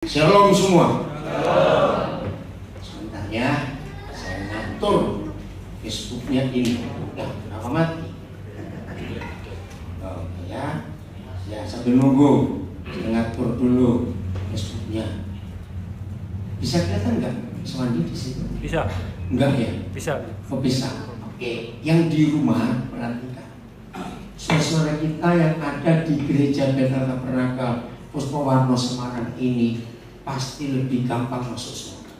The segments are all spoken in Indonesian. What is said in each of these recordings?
Shalom semua. Sebentar ya, saya ngatur Facebooknya ini. Udah kenapa mati? Oh ya, sambil nunggu, saya ngatur dulu Facebooknya. Bisa kelihatan nggak Suwandi di situ? Bisa. Enggak ya? Bisa. Oh bisa. Oke, yang di rumah perhatikan. Saudara kita yang ada di gereja Bethel Tabernakel Puspawarno Semarang ini pasti lebih gampang masuk surga.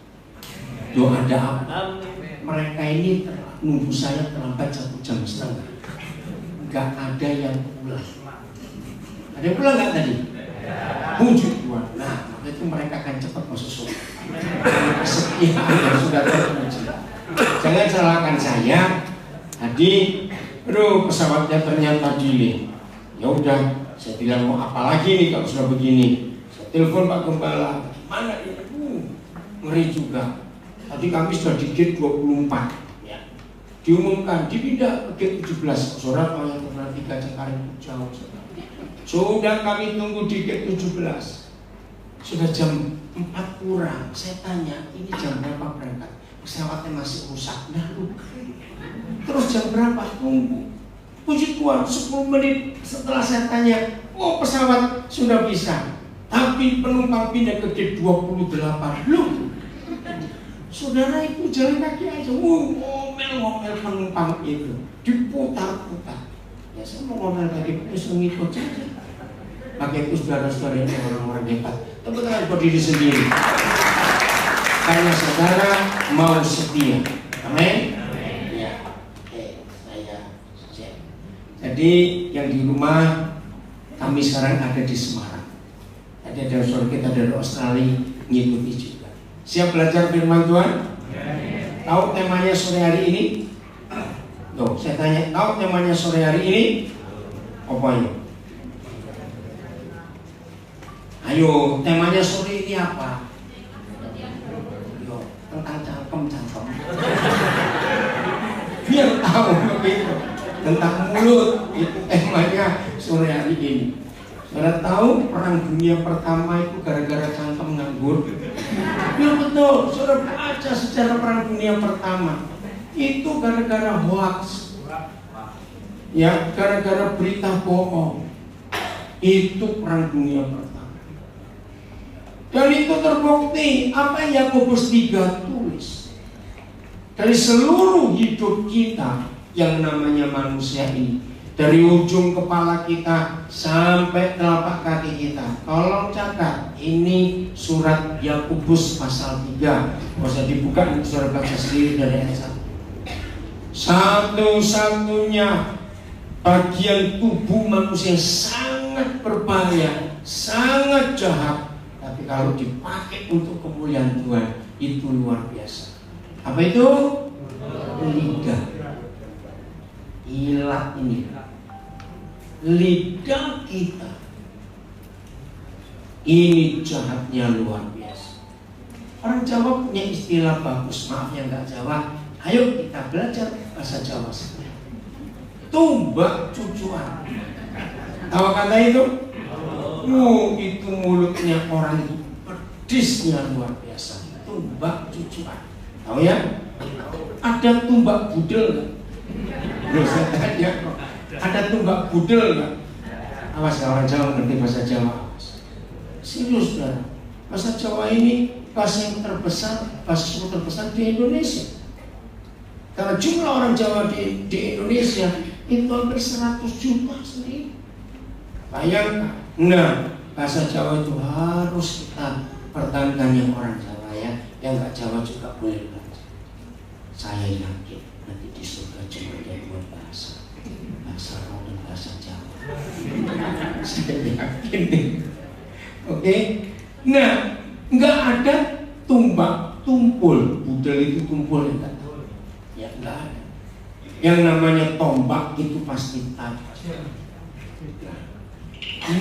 Doa ada apa? Mereka ini nunggu saya terlambat 1 jam setengah. Gak ada yang pulang. Ada yang pulang gak tadi? Puji Tuhan. Nah, itu mereka akan cepat masuk surga. Kesetiaan yang sudah terpuji. Jangan salahkan saya. Tadi, pesawatnya ternyata delay. Ya udah, saya bilang mau apa lagi nih kalau sudah begini. Saya telepon Pak Gembala, mana ini? Ngeri juga. Tadi kami sudah di gate 24 ya. Diumumkan dipindah ke gate 17. Saudara kalau yang pernah 3 Cengkareng jauh. Sudah kami tunggu di gate 17. Sudah jam 4 kurang. Saya tanya, ini jam berapa berangkat? Pesawatnya masih rusak. Nah, terus jam berapa? Tunggu. Puji Tuhan, 10 menit setelah saya tanya, oh pesawat sudah bisa, tapi penumpang pindah ke gate 28. Loh, saudara itu jalan kaki aja, ngomel-ngomel penumpang itu, diputar-putar. Ya saya mau ngomel kaki, bisa ngikut saja. Pakai itu saudara-saudara ini orang-orang hebat. Tepuk tangan buat diri sendiri. Karena saudara mau setia. Amin. Jadi yang di rumah kami sekarang ada di Semarang. Tadi ada saudara kita dari Australia ngikuti juga. Siap belajar firman Tuhan? Tahu temanya sore hari ini? Tuh, saya tanya, tahu temanya sore hari ini? Apa ya? Ayo, temanya sore ini apa? Yo, tentang cangkem. Biar tahu begitu. Tentang mulut, itu temanya sore hari ini. Saudara tahu perang dunia pertama itu gara-gara cangkem nganggur? Ya betul, saudara baca sejarah perang dunia pertama itu gara-gara hoax. Ya, gara-gara berita bohong. Itu perang dunia pertama. Dan itu terbukti apa yang Yakobus 3 tulis. Dari seluruh hidup kita yang namanya manusia ini, dari ujung kepala kita sampai telapak kaki kita. Tolong catat, ini surat Yakobus pasal 3. Nggak usah dibuka, nanti saudara baca sendiri dari ayat 1. Satu-satunya bagian tubuh manusia yang sangat berbahaya, sangat jahat, tapi kalau dipakai untuk kemuliaan Tuhan itu luar biasa. Apa itu? Lidah. Ilat ini, lidah kita ini jahatnya luar biasa. Orang Jawa punya istilah bagus, maaf yang nggak Jawa. Ayo kita belajar bahasa Jawa sekarang. Tumbak cucuan. Tahu kata itu? Itu mulutnya orang itu pedisnya luar biasa. Tumbak cucuan. Tahu ya? Ada tumbak budel nggak? Ada tumbak budel nggak? Awas orang Jawa ngerti bahasa Jawa. Serius saudara, bahasa Jawa ini bahasa yang terbesar, bahasa suku terbesar di Indonesia. Karena jumlah orang Jawa di Indonesia itu hampir 100 juta sendiri. Bayangkan, bahasa Jawa itu harus kita pertahankan yang orang Jawa ya, yang nggak Jawa juga boleh belajar. Saya yakin nanti di surga cuma ada 2 bahasa roh dan bahasa Jawa. Saya yakin nih. Oke. Nah, nggak ada tumbak tumpul. Budel itu tumpul ya, nggak tahu. Ya nggak ada. Yang namanya tombak itu pasti tajam.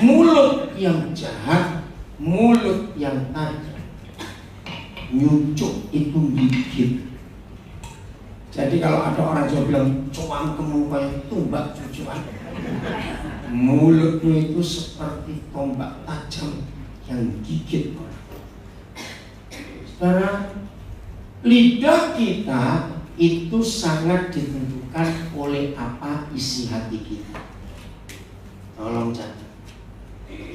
Mulut yang jahat, mulut yang tajam. Nyucuk itu gigit. Jadi kalau ada orang Jawa bilang cuan kamu kayak tumbak cucuan, mulutmu itu seperti tombak tajam yang gigit orang. Karena lidah kita itu sangat ditentukan oleh apa isi hati kita. Tolong catat.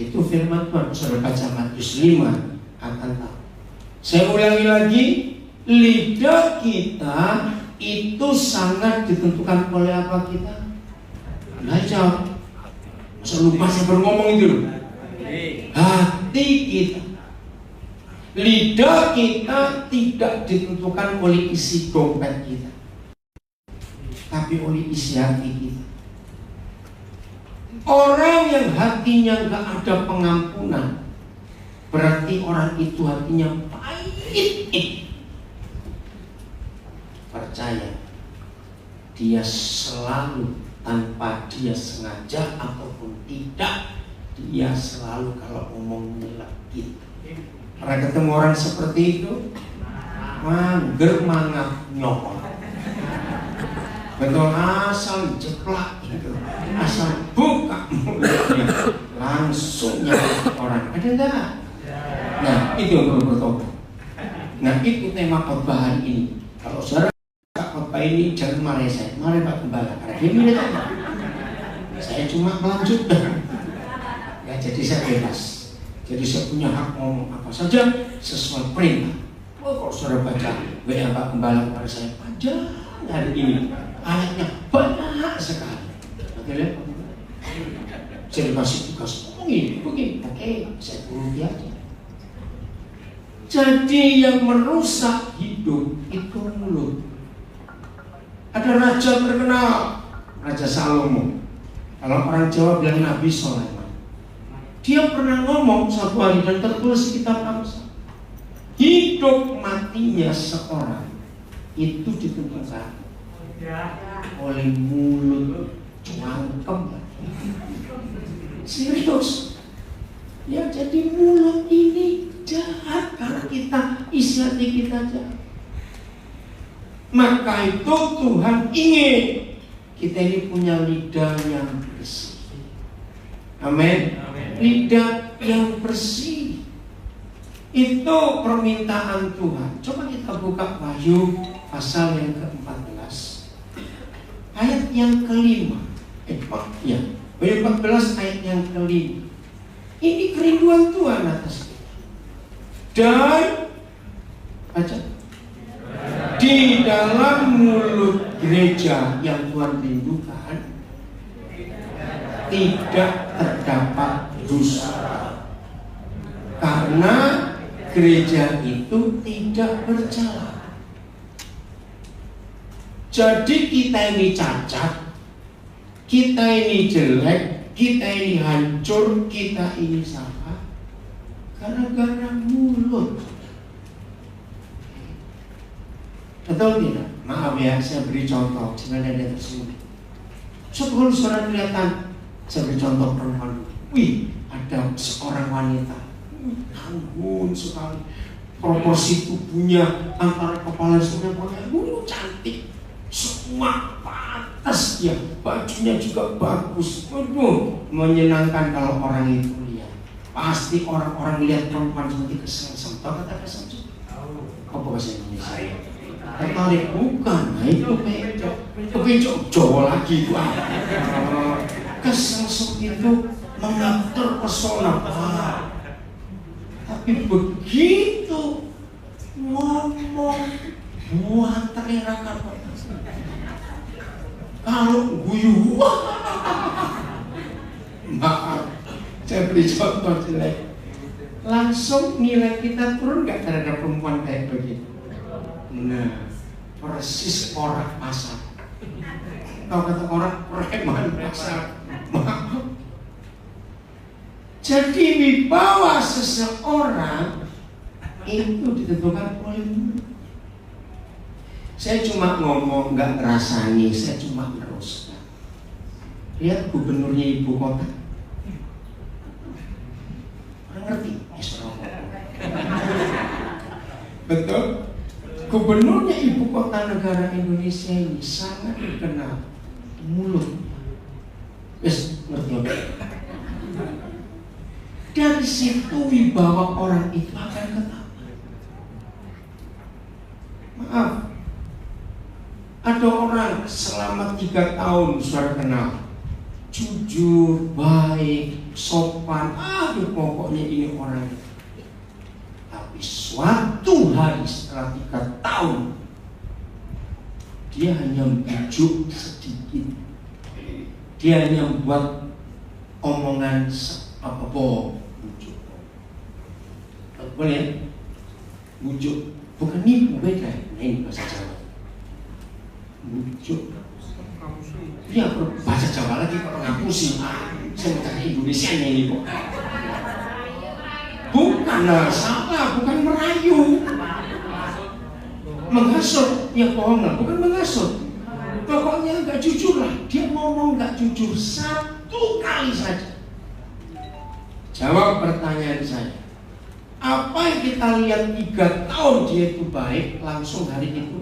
Itu firman Tuhan. Saudara baca Matius 5 akan tahu. Saya ulangi lagi, lidah kita itu sangat ditentukan oleh apa kita? Belajar. Masa lupa saya baru ngomong itu loh. Hati kita. Lidah kita tidak ditentukan oleh isi dompet kita, tapi oleh isi hati kita. Orang yang hatinya gak ada pengampunan, berarti orang itu hatinya pahit. Percaya, dia selalu tanpa dia sengaja ataupun tidak, dia selalu kalau ngomong nyelekit. Pernah ketemu orang seperti itu? Mager, mangap, nyokot. Betul, asal jeplak gitu, asal buka mulutnya langsung nyelekit orang. Ada enggak? Nah, itu yang perlu bertobat. Nah, itu tema khotbah hari ini. Kalau saudara khotbah ini jangan marah saya, marah Pak Gembala, karena dia milih apa? Saya cuma melanjutkan. Ya, jadi saya bebas. Jadi saya punya hak ngomong apa saja sesuai perintah. Kalau saudara baca WA Pak Gembala kepada saya panjang hari ini, ayatnya banyak sekali. Oke, saya dikasih tugas begini, oke, saya turuti aja. Jadi yang merusak hidup itu mulut. Ada raja terkenal, Raja Salomo. Kalau orang Jawa bilang Nabi Sulaiman. Dia pernah ngomong satu hari dan tertulis di kitab Amsal. Hidup matinya seorang itu ditentukan oleh mulut, cangkem. Serius. Ya, jadi mulut ini jahat kalau kita isi hati kita jahat. Maka itu Tuhan ingin kita ini punya lidah yang bersih. Amin. Lidah yang bersih itu permintaan Tuhan. Coba kita buka Wahyu pasal yang ke-14 ayat yang ke-5. Wahyu 14 ayat yang ke-5. Ini kerinduan Tuhan atas kita. Dan baca, di dalam mulut gereja yang Tuhan rindukan tidak terdapat dusta, karena gereja itu tidak bercela. Jadi kita ini cacat, kita ini jelek, kita ini hancur, kita ini salah gara-gara mulut. Betul tidak? Maaf ya, saya beri contoh. Sebenarnya ada tersebut. Kalau saudara kelihatan, saya beri contoh perempuan. Wih, ada seorang wanita tanggung sekali, proporsi tubuhnya antara kepala dan kepala cantik, semua pantas dia, bajunya juga bagus. Waduh, menyenangkan kalau orang itu lihat. Pasti orang-orang lihat perempuan seperti kesel. Tahu kata kesel? Apa bahasa Indonesia? Tertarik bukan? Nah itu kepecok Jawa lagi itu. Kesel itu mengatur pesona. Tapi begitu ngomong buang teriakan, kalau guyu, maaf, saya beri contoh jelek, langsung nilai kita turun nggak terhadap perempuan kayak begitu? Nah, persis orang pasar. Kalau kata orang preman pasar, maaf. Jadi wibawa seseorang itu ditentukan oleh mulut. Saya cuma ngomong, nggak ngerasani, saya cuma meneruskan. Lihat gubernurnya ibu kota, orang ngerti? Betul? Gubernurnya ibu kota negara Indonesia ini sangat dikenal mulutnya. Wes, ngerti apa? Dari situ wibawa orang itu akan ketahuan. ada orang selama 3 tahun saudara kenal, jujur, baik, sopan, aduh pokoknya ini orang. Tapi suatu hari setelah 3 tahun, dia hanya bujuk sedikit, dia hanya buat omongan apa bujuk, boleh bujuk, bukan nipu, beda. Nah ini bahasa Jawa. Bujuk. Dia bahasa Jawa lagi kok ngapusi. Saya mencari Indonesia ini kok. Bukan salah, bukan merayu. Menghasut, ya bohong lah, bukan menghasut. Pokoknya nggak jujur lah. Dia ngomong nggak jujur 1 kali saja. Jawab pertanyaan saya. Apa yang kita lihat 3 tahun dia itu baik, langsung hari itu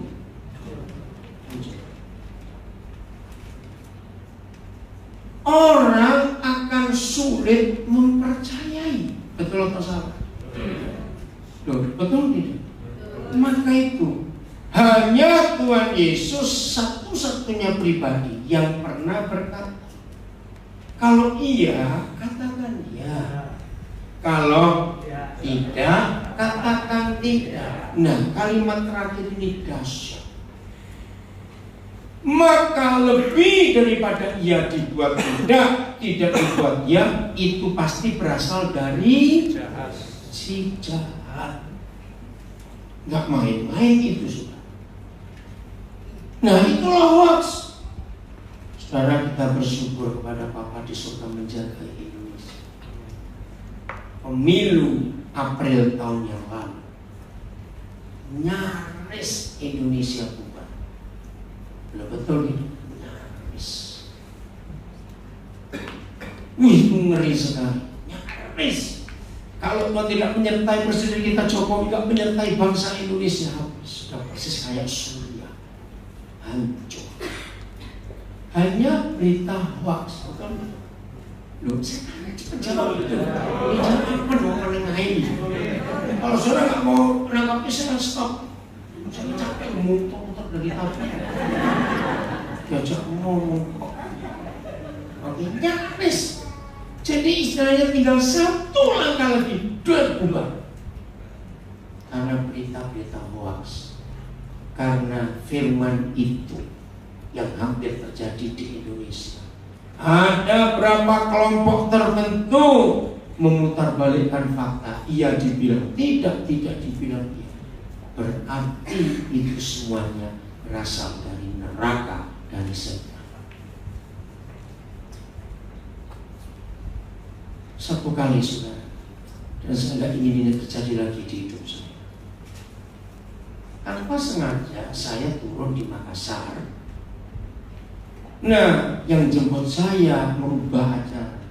orang akan sulit mempercayai. Betul atau salah? Betul tidak? Maka itu hanya Tuhan Yesus satu-satunya pribadi yang pernah berkata, kalau iya katakan ya, kalau tidak katakan tidak. Nah, kalimat terakhir ini dahsyat. Maka lebih daripada ia dibuat tidak dibuat ya, itu pasti berasal dari si jahat. Nggak main-main itu sudah. Nah itulah hoax. Saudara, kita bersyukur kepada Bapa di surga menjaga Indonesia. Pemilu April tahun yang lalu, nyaris Indonesia bubar. Betul itu, nyaris. Itu ngeri sekali, nyaris. Kalau Tuhan tidak menyertai Presiden kita Jokowi, tidak menyertai bangsa Indonesia, sudah persis kayak Suriah, hancur. Hanya berita hoax, betul? Loh, saya tanya cepat jawab itu. Ini apa dong menengahin? Kalau saudara nggak mau menanggapi, saya stop. Saya capek muter-muter dari tadi. Diajak ngomong kok. Oke, nyaris. Jadi istilahnya tinggal 1 langkah lagi, bubar. Karena berita-berita hoax, karena firman itu yang hampir terjadi di Indonesia. Ada berapa kelompok tertentu memutarbalikkan fakta. Ia dibilang tidak dibilang iya. Berarti itu semuanya berasal dari neraka, dari setan. Satu kali saudara, dan saya tidak ingin ini terjadi lagi di hidup saya. Tanpa sengaja saya turun di Makassar. Nah, yang jemput saya merubah acara.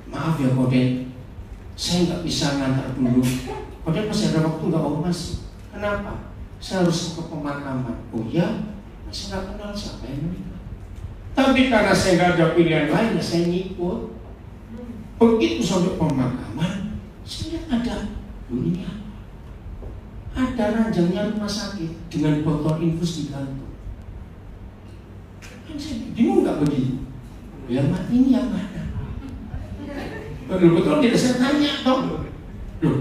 Maaf ya Koden, saya nggak bisa ngantar dulu. Koden masih ada waktu nggak? Oh masih. Kenapa? Saya harus ke pemakaman. Oh ya, saya nggak kenal siapa yang meninggal. Tapi karena saya nggak ada pilihan lain, saya ngikut. Begitu sampai pemakaman, saya lihat ada, ini apa? Ada ranjangnya rumah sakit dengan botol infus digantung. Kan saya bingung nggak begitu? Yang mati ini yang mana? Betul tidak, saya tanya toh. Loh,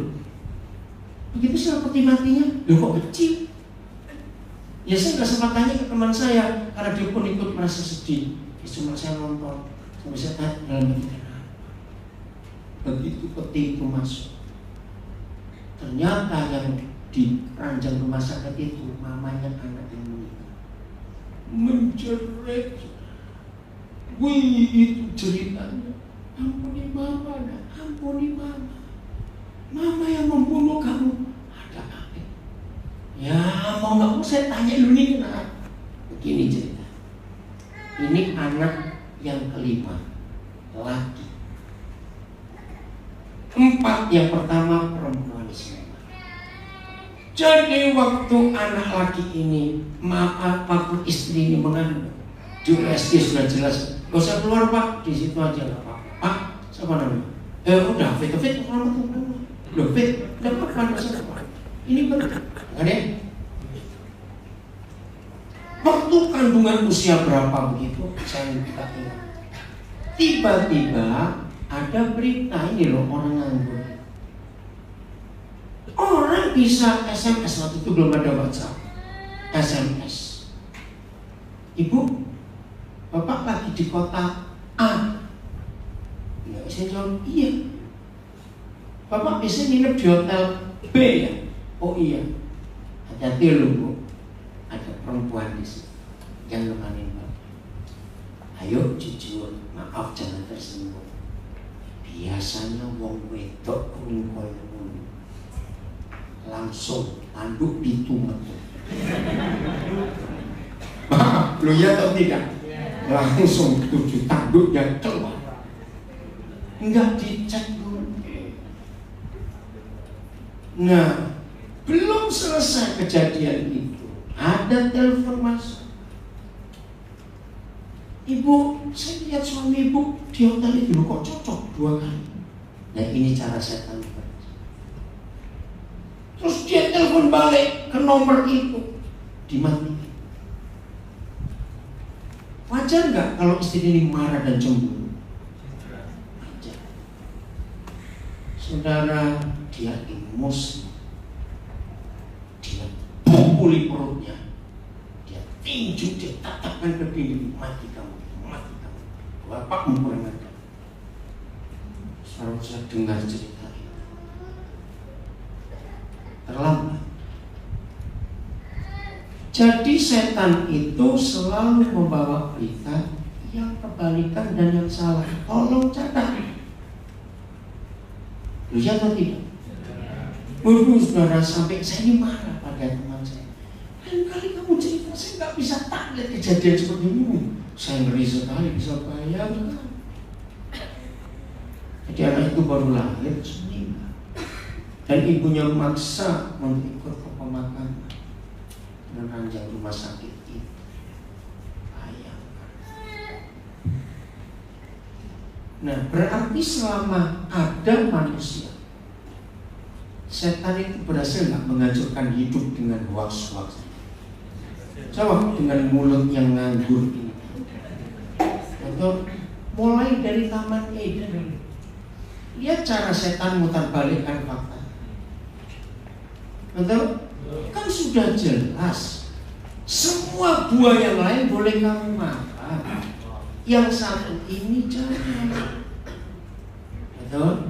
begitu saya peti matinya, loh kok kecil? Ya saya nggak sempat tanya ke teman saya karena dia pun ikut merasa sedih. Ya, cuma saya nonton, sampai saya tanya dalam hati. Begitu peti itu masuk, ternyata yang di ranjang rumah sakit itu mamanya anak yang meninggal. Menjerit, wih itu ceritanya. Ampuni mama, ampuni mama. Mama yang membunuh kamu. Ada apa? Ya mau nggak mau saya tanya dulu nih kenapa. Begini cerita. Ini anak yang kelima, laki. 4, yang pertama perempuan semua. Jadi waktu anak laki ini, apapun istri ini mengandung, di USG sudah jelas, gak usah keluar Pak, di situ aja nggak apa-apa. Pak, siapa namanya? Udah, fit, udah fit, udah apa-apa, nggak usah keluar. Ini benar, nggak deh. Waktu waktu kandungan usia berapa begitu, saya tidak ingat. Tiba-tiba ada berita, ini loh orang nganggur. Orang bisa SMS, waktu itu belum ada WhatsApp. SMS. Ibu, Bapak lagi di kota A. Ya, saya jawab, iya. Bapak bisa nginep di hotel B ya? Oh iya. Hati-hati loh Bu, ada perempuan di sini. Jangan lemanin Bapak. Ayo jujur, maaf jangan tersinggung. Biasanya wong wedok kuning koyo langsung tanduk ditumet. Maaf, lo ya atau tidak? Langsung 7 tanduk yang keluar. Enggak dicek dulu. Nah, belum selesai kejadian itu, ada telepon masuk. Ibu, saya lihat suami ibu di hotel itu kok cocok 2 kali. Nah ini cara setan bekerja. Terus dia telepon balik ke nomor itu, dimatiin. Wajar nggak kalau istri ini marah dan cemburu? Wajar. Saudara, dia emosi, dia pukuli perutnya, dia tinju, dia tatapkan ke dinding, mati kamu, mati kamu. Bapakmu kurang ajar. Selalu saya dengar cerita itu. Terlambat. Jadi setan itu selalu membawa berita yang kebalikan dan yang salah. Tolong catat. Lihat atau tidak? Waduh saudara, sampai saya ini marah pada teman saya. Lain kali kamu cerita, saya nggak bisa taklid kejadian seperti ini. Saya ngeri sekali, bisa bayangkan. Jadi anak itu baru lahir, meninggal. Dan ibunya memaksa untuk ikut ke pemakaman dan ranjang rumah sakit itu. Bayangkan. Nah, berarti selama ada manusia, setan itu berhasil nggak menghancurkan hidup dengan hoax-hoax. Coba dengan mulut yang nganggur ini. Atau mulai dari Taman Eden. Lihat cara setan mutar balikkan fakta. Betul? Kan sudah jelas. Semua buah yang lain boleh kamu makan. Yang satu ini jangan. Betul?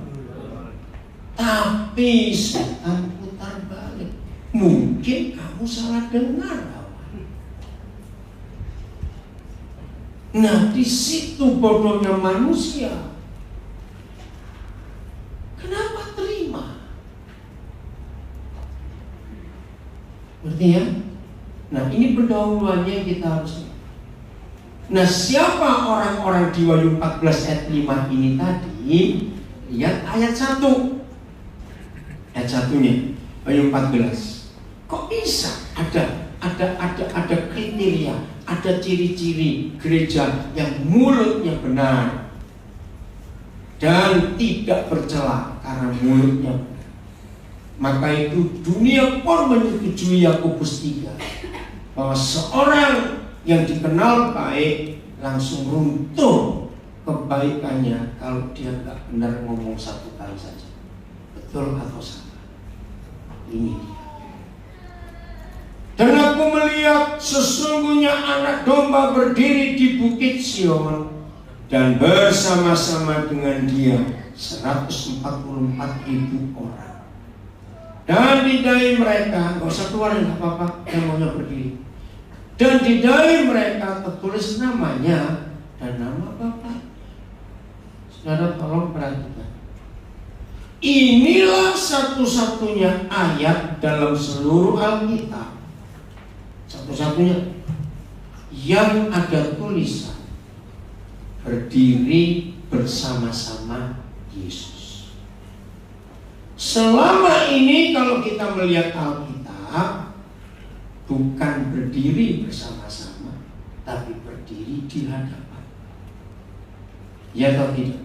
Tapi setan putar balik. Mungkin kamu salah dengar. Nah, di situ bodohnya manusia. Kenapa terima? Berarti ya? Nah, ini pendahuluannya kita harus. Nah, siapa orang-orang di Wahyu 14 ayat 5 ini tadi? Lihat ayat 1. Ayat 1-nya Wahyu 14. Kok bisa ada kriteria, ada ciri-ciri gereja yang mulutnya benar dan tidak bercela karena mulutnya benar. Maka itu dunia pun menyetujui Yakobus 3 bahwa seorang yang dikenal baik langsung runtuh kebaikannya kalau dia nggak benar ngomong 1 kali saja. Betul atau salah? Ini dia. Dan aku melihat sesungguhnya anak domba berdiri di bukit Sion dan bersama-sama dengan dia 144.000 orang. Dan di dahi mereka, gak usah keluar gak apa-apa, yang maunya berdiri. Dan di dahi mereka tertulis namanya dan nama Bapa. Saudara tolong perhatikan. Inilah satu-satunya ayat dalam seluruh Alkitab, satu-satunya yang ada tulisan berdiri bersama-sama Yesus. Selama ini kalau kita melihat Alkitab, bukan berdiri bersama-sama, tapi berdiri di hadapan. Ya atau tidak?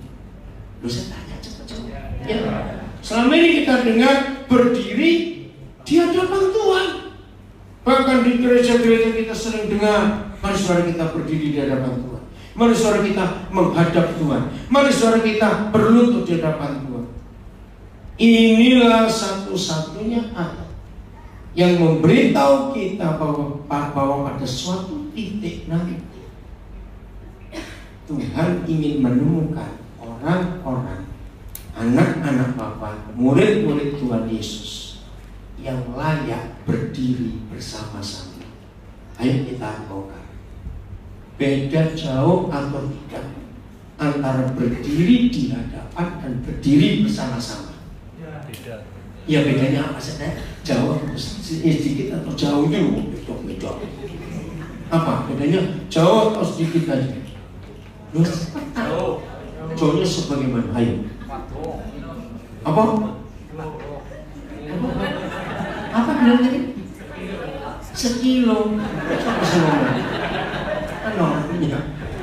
Lu saya tanya cepat-cepat. Ya. Selama ini kita dengar berdiri di hadapan Tuhan. Bahkan di gereja-gereja kita sering dengar, mari saudara kita berdiri di hadapan Tuhan, mari saudara kita menghadap Tuhan, mari saudara kita berlutut di hadapan Tuhan. Inilah satu-satunya ayat yang memberitahu kita bahwa pada suatu titik nanti Tuhan ingin menemukan orang-orang, anak-anak Bapa, murid-murid Tuhan Yesus yang layak berdiri bersama-sama. Ayo kita bongkar. Beda jauh atau tidak antara berdiri di hadapan dan berdiri bersama-sama? Ya bedanya apa sih? Jauh sedikit atau jauh dulu? Beda. Apa bedanya? Jauh atau sedikit aja? Jauh. Jauhnya sebagaimana? Ayo. Apa? Apa bilang tadi? Sekilo.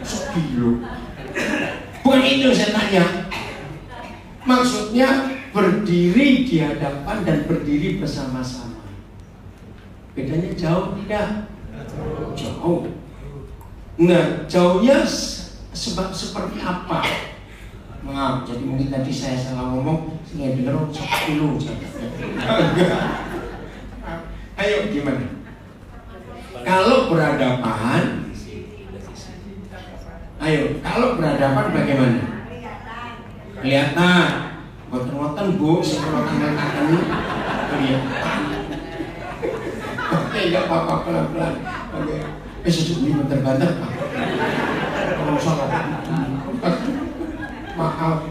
Sekilo. Bukan itu saya tanya. Maksudnya berdiri di hadapan dan berdiri bersama-sama. Bedanya jauh tidak? Jauh. Nah, jauhnya seperti apa? Maaf, jadi mungkin tadi saya salah ngomong, saya dengar 10 Ayo gimana? Kalau berhadapan, bagaimana? Kelihatan. Ngoten-ngoten Bu, sekelihatan kelihatan ini kelihatan. Oke, nggak apa-apa, pelan-pelan. Oke, sudah ini bentar-bentar Pak. Kalau salah, maaf.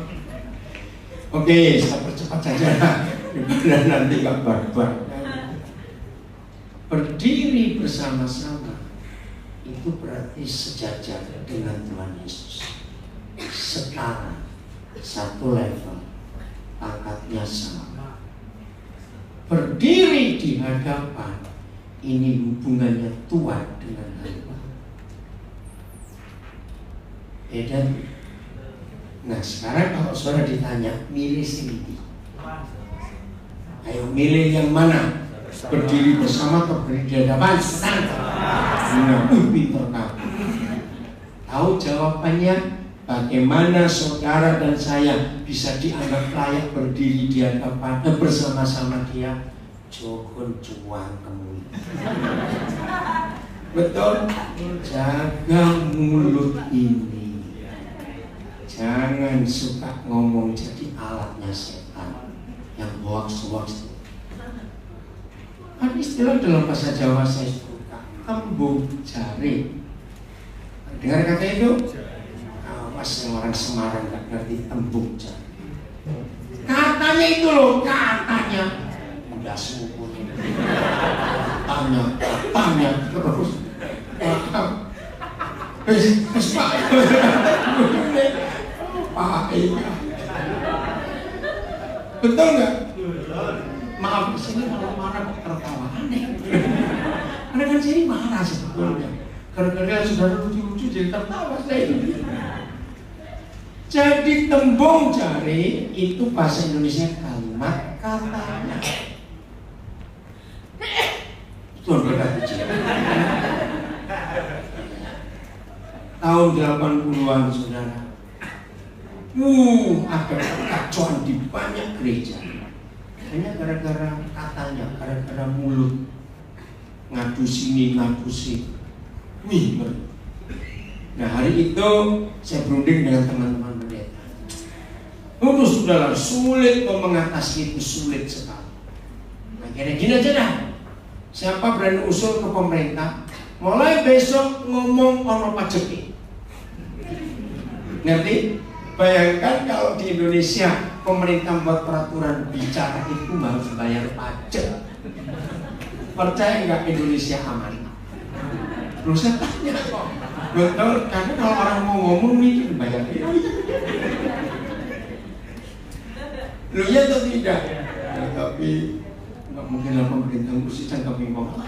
Oke, saya percepat saja. Daripada nanti nggak barbar. Berdiri bersama-sama itu berarti sejajar dengan Tuhan Yesus, setara, satu level, pangkatnya sama. Berdiri di hadapan ini hubungannya Tuhan dengan hamba. Beda. Nah sekarang kalau saudara ditanya milih sini, ayo milih yang mana? Berdiri bersama atau berdiri di hadapan? Nah, pintar kamu. Tahu jawabannya? Bagaimana saudara dan saya bisa dianggap layak berdiri di hadapan bersama-sama dia? Jokon cuang kamu. Betul? Jaga mulut ini. Jangan suka ngomong jadi alatnya setan yang hoax-hoax. Ada istilah dalam bahasa Jawa saya suka, tembung jari. Dengar kata itu? Awas yang orang Semarang nggak ngerti tembung jari. Katanya itu loh, katanya. Udah syukur. Katanya terus. Pak. Betul nggak? Maaf kesini kalau marah kok tertawa aneh. Karena kan sini marah sebetulnya. Gara-gara sudah lucu-lucu jadi tertawa saya. Jadi tembung jari itu bahasa Indonesia kalimat katanya. Itu berkata tahun 80-an saudara. Ada kekacauan di banyak gereja. Hanya gara-gara katanya, gara-gara mulut. Ngadu sini, ngadu sini. Nah hari itu saya berunding dengan teman-teman pendeta. Sudahlah, sulit kok mengatasi itu, sulit sekali. Akhirnya gini aja dah. Siapa berani usul ke pemerintah, mulai besok ngomong ono pajak. Ngerti? Bayangkan kalau di Indonesia pemerintah buat peraturan bicara itu harus bayar pajak. Percaya nggak Indonesia aman? Terus saya tanya kok. Betul, karena kalau orang mau ngomong mikir bayar. Lu ya atau tidak? Ya, tapi nggak mungkin lah pemerintah ngurusin kami ngomong.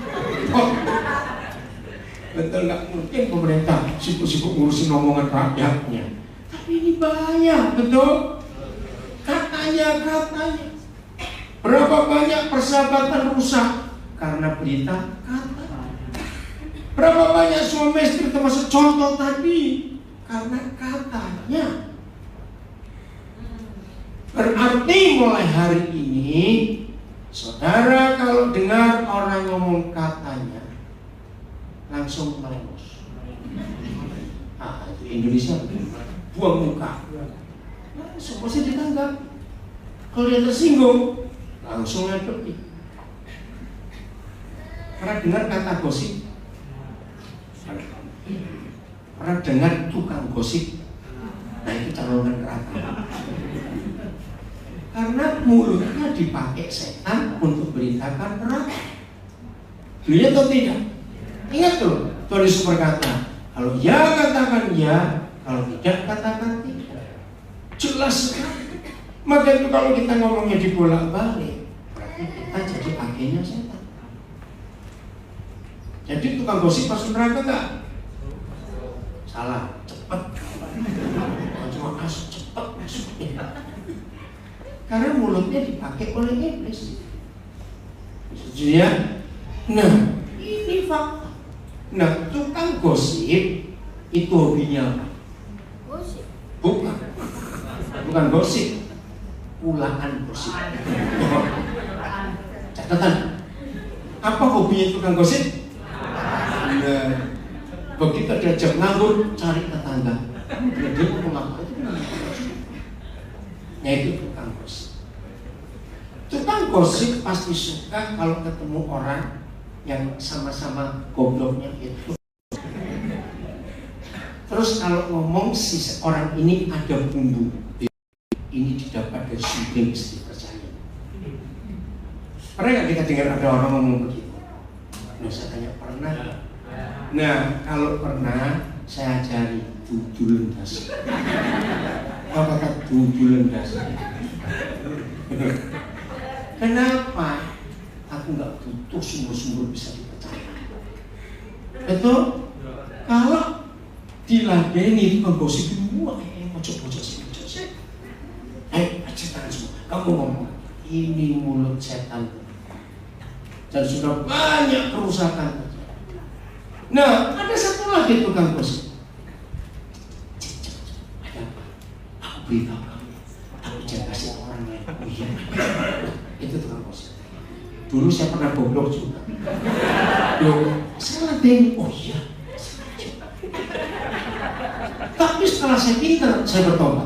Betul, nggak mungkin pemerintah sibuk-sibuk ngurusin omongan rakyatnya. Tapi ini bahaya, betul? Katanya. Berapa banyak persahabatan rusak karena berita kata. Berapa banyak suami istri termasuk contoh tadi? Karena katanya. Berarti mulai hari ini, saudara kalau dengar orang ngomong katanya, langsung melengos. Itu Indonesia buang muka. Langsung mesti ditanggap. Kalau dia tersinggung, langsung ngadepi. Pernah dengar kata gosip? Pernah dengar tukang gosip? Nah itu calon neraka. Karena mulutnya dipakai setan untuk beritakan neraka. Iya atau tidak? Ingat tuh, Tuhan Yesus berkata, kalau ya katakan ya, kalau tidak katakan tidak. Jelas sekali. Maka itu kalau kita ngomongnya dibolak-balik, berarti kita jadi agennya setan. Jadi tukang gosip masuk neraka enggak? Salah, cepat. Cuma masuk cepat masuknya. Karena mulutnya dipakai oleh iblis. Setuju ya? Nah, ini fakta. Nah, tukang gosip itu hobinya apa? Gosip. Bukan gosip. Ulangan gosip. Catatan. Apa hobinya tukang gosip? Nah, begitu diajak nganggur, cari tetangga. Dia ngomong apa itu? Ya itu tukang gosip. Tukang gosip pasti suka kalau ketemu orang yang sama-sama gobloknya itu. Terus kalau ngomong si orang ini ada bumbu, ini didapat dari sumber istri percaya. Pernah nggak kita dengar ada orang ngomong begitu? Nah, saya tanya pernah. Nah, kalau pernah saya ajari dudulan das. Apa kata dudulan das? Kenapa? Aku nggak butuh sumber-sumber bisa dipercaya. Betul? Kalau diladeni menggosip semua, pojok-pojok sini. Ceritakan semua. Kamu ngomong, ini mulut setan. Dan sudah banyak kerusakan. Nah, ada satu lagi tukang gosip. Ada apa? Aku beritahu kamu. Tapi jangan kasih orang lain. Oh iya. Itu tukang gosip. Dulu saya pernah goblok juga. Saya ladeni. Oh iya. Tapi setelah saya pintar, saya bertobat.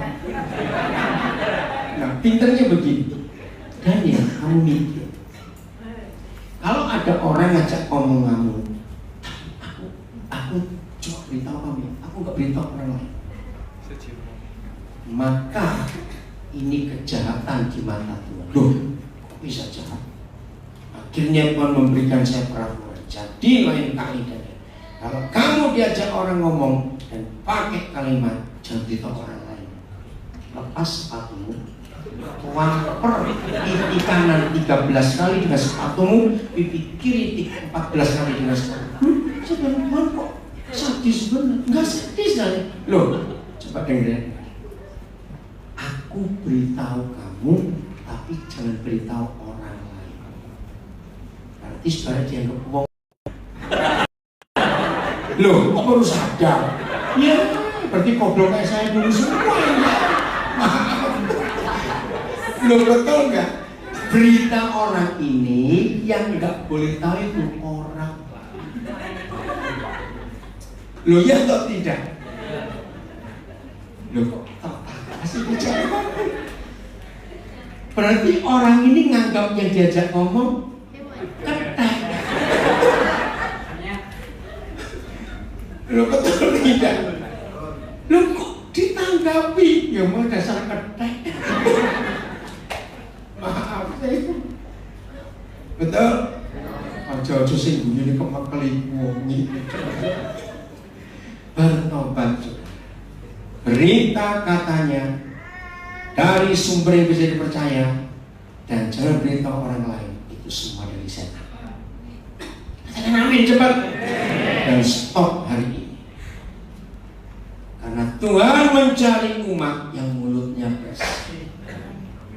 Nah, pintarnya begini. Daniel, kamu mikir. Kalau ada orang ngajak ngomong kamu, aku cuma beritahu kamu, aku nggak beritahu orang lain. Maka ini kejahatan di mata Tuhan. Loh, kok bisa jahat? Akhirnya Tuhan memberikan saya peraturan. Jadi lain kali Daniel, kalau kamu diajak orang ngomong dan pakai kalimat, jangan beritahu orang lain. Lepas sepatumu, tuang per pipi kanan 13 kali dengan sepatumu, pipi kiri 14 kali dengan sepatumu. Saya bilang, Tuhan kok sadis benar? Enggak sadis kali. Loh, coba dengerin. Aku beritahu kamu, tapi jangan beritahu orang lain. Berarti saudara dianggap bohong. Loh, kok baru sadar? Ya, berarti goblok kayak saya dulu semua ya. Loh, betul nggak? Berita orang ini yang nggak boleh tahu itu orang. Loh, ya atau tidak? Loh, kok kasih bicara? Berarti orang ini nganggap yang diajak ngomong ketek. Loh, betul tidak? Loh, kok ditanggapi? Ya mau dasar ketek. Maaf saya. Betul? Aja-aja sing bunyi kok makeli wongi. Bertobat. Berita katanya dari sumber yang bisa dipercaya dan jangan beritahu orang lain. Itu semua dari setan. Katakan amin cepat. Dan stop hari ini. Karena Tuhan mencari umat yang mulutnya bersih,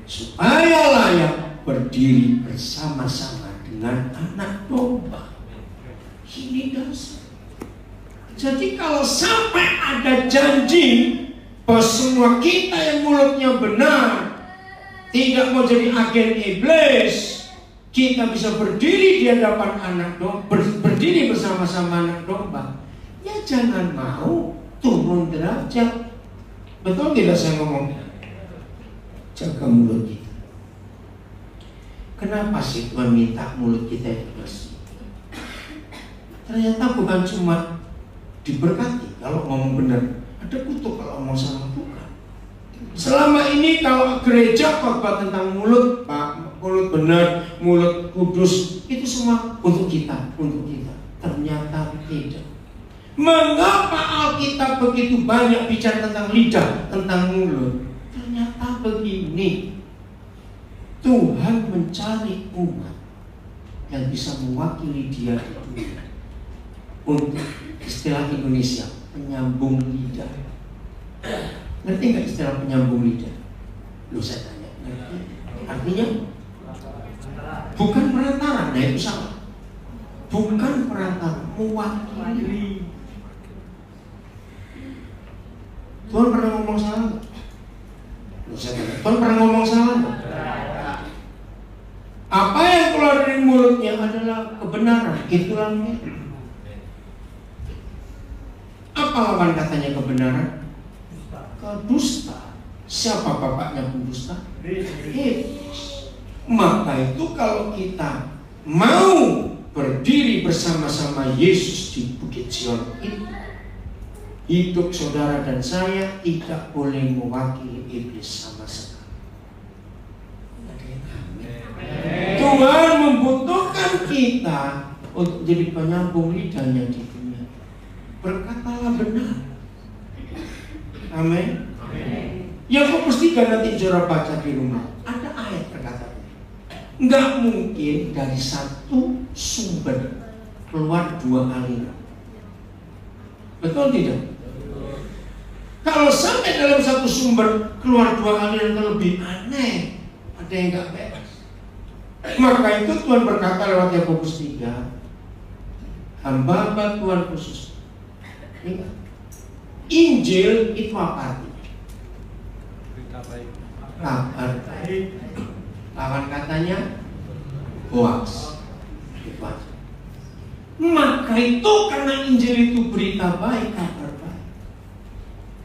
supaya layak berdiri bersama-sama dengan anak domba. Ini dasar. Jadi kalau sampai ada janji bahwa semua kita yang mulutnya benar tidak mau jadi agen iblis, kita bisa berdiri di hadapan anak domba, berdiri bersama-sama anak domba, ya jangan mau turun derajat. Betul tidak saya ngomong? Jaga mulut kita. Kenapa sih Tuhan minta mulut kita itu bersih? Ternyata bukan cuma diberkati kalau ngomong benar, ada kutuk kalau ngomong salah, bukan. Selama ini kalau gereja khotbah tentang mulut, mulut benar, mulut kudus, itu semua untuk kita, untuk kita. Ternyata tidak. Mengapa Alkitab begitu banyak bicara tentang lidah, tentang mulut? Ternyata begini, Tuhan mencari umat yang bisa mewakili Dia di dunia. Untuk istilah Indonesia, penyambung lidah. Ngerti nggak istilah penyambung lidah? Loh, saya tanya, ngerti? Artinya bukan perantara, nah itu salah. Bukan perantara, mewakili. Tuhan pernah ngomong salah nggak? Loh, saya tanya, Tuhan pernah ngomong salah nggak? Apa yang keluar dari mulutnya adalah kebenaran, itulah dia. Apa lawan katanya kebenaran? Kedusta. Siapa bapaknya pendusta? Iblis. Maka itu kalau kita mau berdiri bersama-sama Yesus di Bukit Sion itu, hidup saudara dan saya tidak boleh mewakili iblis sama sekali. Tuhan membutuhkan kita untuk jadi penyambung lidahnya di dunia. Berkatalah benar. Amin. Yakobus 3 nanti saudara baca di rumah. Ada ayat berkata, nggak mungkin dari satu sumber keluar dua aliran. Betul tidak? Kalau sampai dalam satu sumber keluar dua aliran itu lebih aneh, ada yang nggak beres. Maka itu Tuhan berkata lewat Yakobus 3, hamba-hamba Tuhan khusus. Ingat, Injil itu apa artinya? Kabar baik. Lawan katanya hoax. Maka itu karena Injil itu berita baik, kabar baik.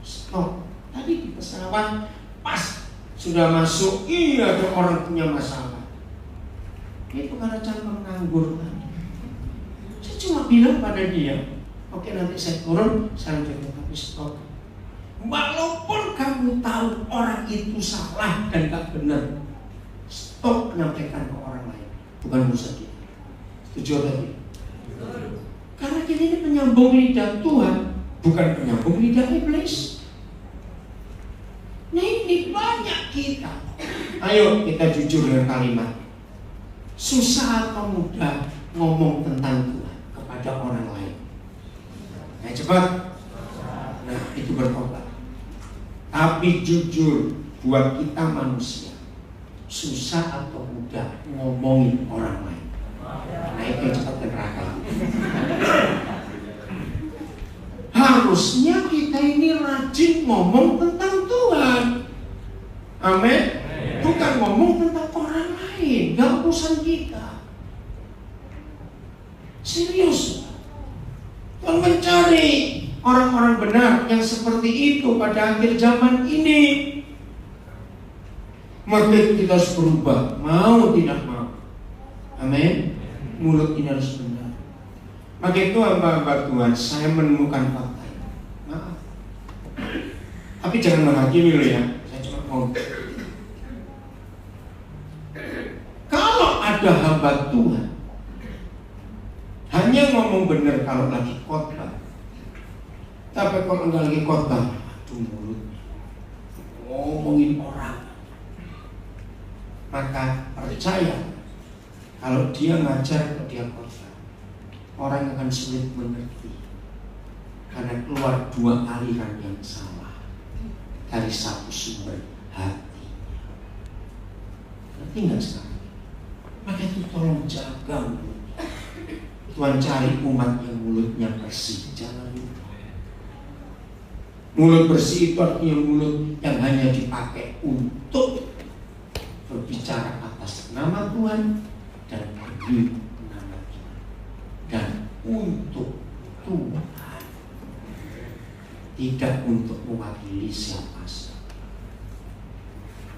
Stop. Tadi di pesawat pas sudah masuk, ada orang punya masalah. Itu karena canggung nganggur tadi. Saya cuma bilang pada dia, oke, nanti saya turun, saya lanjutkan, tapi stop. Walaupun kamu tahu orang itu salah dan gak benar, stop menyampaikan ke orang lain, bukan urusan kita. Setuju tadi? Karena kita ini penyambung lidah Tuhan, bukan penyambung lidah iblis. Nah, ini banyak kita. Ayo kita jujur dengan kalimat. Susah atau mudah ngomong tentang Tuhan kepada orang lain? Nah, cepat. Nah, itu bertobat. Tapi jujur, buat kita manusia, susah atau mudah ngomongin orang lain. Nah, itu yang cepat ke neraka. Harusnya kita ini rajin ngomong tentang Tuhan. Amin. Bukan ngomong tentang orang lain, gak urusan kita. Serius. Tuhan mencari orang-orang benar yang seperti itu pada akhir zaman ini. Maka kita harus berubah, mau tidak mau. Amin. Mulut ini harus benar. Maka itu hamba-hamba Tuhan, saya menemukan fakta ini. Maaf. Tapi jangan menghakimi loh ya. Saya cuma mau. Kalau ada hamba Tuhan hanya ngomong benar kalau lagi khotbah, tapi kalau enggak lagi khotbah, aduh mulutnya ngomongin orang, maka percaya kalau dia ngajar, kalau dia khotbah, orang akan sulit mengerti karena keluar dua aliran yang salah dari satu sumber hatinya. Ngerti nggak sekarang? Maka itu tolong jaga mulutnya. Tuhan cari umat yang mulutnya bersih, jangan lupa. Mulut bersih itu artinya mulut yang hanya dipakai untuk berbicara atas nama Tuhan dan bagi nama Tuhan dan untuk Tuhan, tidak untuk mewakili siapa saja.